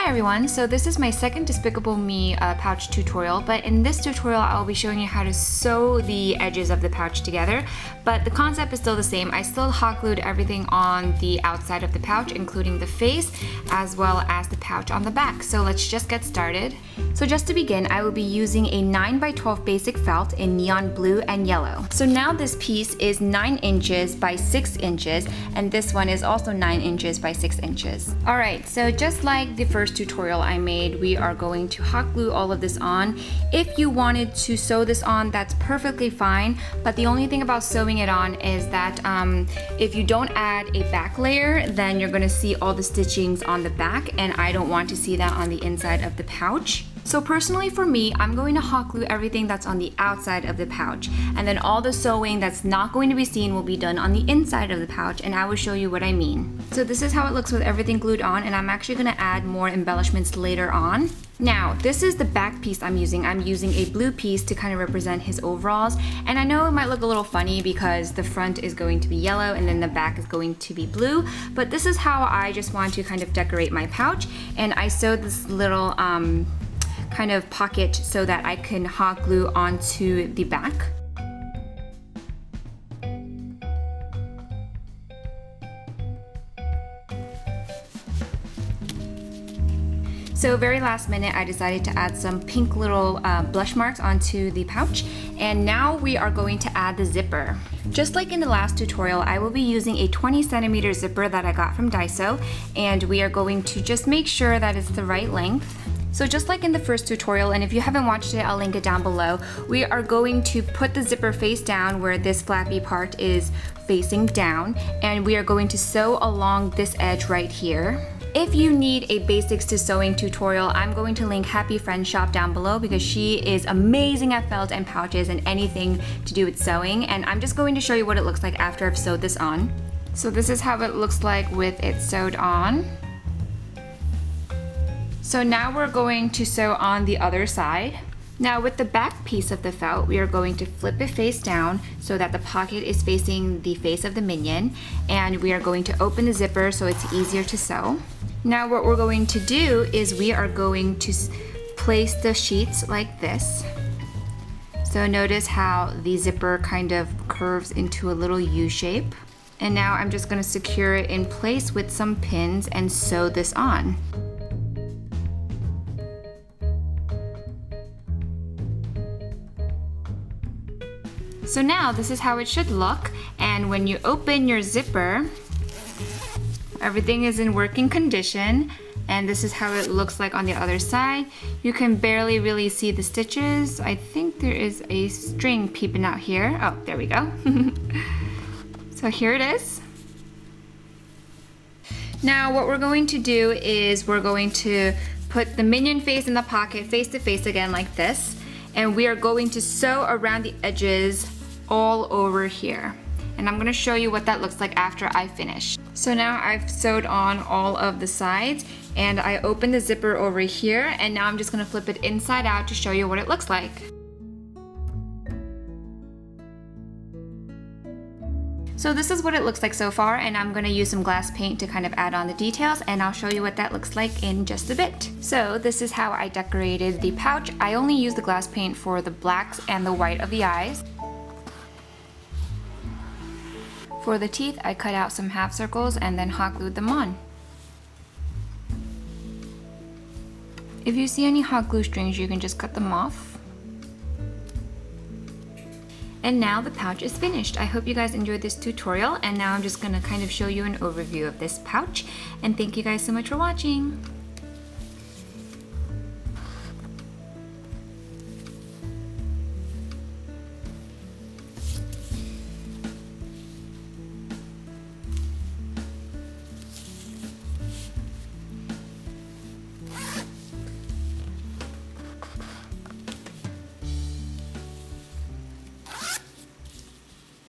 Hi everyone, so this is my second Despicable Me pouch tutorial, but in this tutorial I'll be showing you how to sew the edges of the pouch together, but the concept is still the same. I still hot glued everything on the outside of the pouch, including the face, as well as the pouch on the back. So let's just get started. So just to begin, I will be using a 9x12 basic felt in neon blue and yellow. So now this piece is 9 inches by 6 inches, and this one is also 9 inches by 6 inches. Alright, so just like the first tutorial I made, we are going to hot glue all of this on. If you wanted to sew this on, that's perfectly fine, but the only thing about sewing it on is that if you don't add a back layer, then you're going to see all the stitchings on the back, and I don't want to see that on the inside of the pouch. So personally for me, I'm going to hot glue everything that's on the outside of the pouch, and then all the sewing that's not going to be seen will be done on the inside of the pouch, and I will show you what I mean. So this is how it looks with everything glued on, and I'm actually going to add more embellishments later on. Now, this is the back piece I'm using. I'm using a blue piece to kind of represent his overalls, and I know it might look a little funny because the front is going to be yellow and then the back is going to be blue, but this is how I just want to kind of decorate my pouch, and I sewed this little kind of pocket so that I can hot glue onto the back. So very last minute, I decided to add some pink little blush marks onto the pouch, and now we are going to add the zipper. Just like in the last tutorial, I will be using a 20cm zipper that I got from Daiso, and we are going to just make sure that it's the right length. So just like in the first tutorial, and if you haven't watched it, I'll link it down below, we are going to put the zipper face down where this flappy part is facing down, and we are going to sew along this edge right here. If you need a basics to sewing tutorial, I'm going to link Happy Friends shop down below because she is amazing at felt and pouches and anything to do with sewing, and I'm just going to show you what it looks like after I've sewed this on. So this is how it looks like with it sewed on. So now we're going to sew on the other side. Now with the back piece of the felt, we are going to flip it face down so that the pocket is facing the face of the minion, and we are going to open the zipper so it's easier to sew. Now what we're going to do is we are going to place the sheets like this. So notice how the zipper kind of curves into a little U shape. And now I'm just going to secure it in place with some pins and sew this on. So now this is how it should look, and when you open your zipper, everything is in working condition, and this is how it looks like on the other side. You can barely really see the stitches. I think there is a string peeping out here. Oh, there we go. So here it is. Now what we're going to do is we're going to put the minion face in the pocket face to face again like this, and we are going to sew around the edges all over here, and I'm going to show you what that looks like after I finish. So now I've sewed on all of the sides, and I opened the zipper over here, and now I'm just going to flip it inside out to show you what it looks like. So this is what it looks like so far, and I'm going to use some glass paint to kind of add on the details, and I'll show you what that looks like in just a bit. So this is how I decorated the pouch. I only used the glass paint for the blacks and the white of the eyes. For the teeth, I cut out some half circles and then hot glued them on. If you see any hot glue strings, you can just cut them off. And now the pouch is finished. I hope you guys enjoyed this tutorial, and now I'm just gonna kind of show you an overview of this pouch. And thank you guys so much for watching.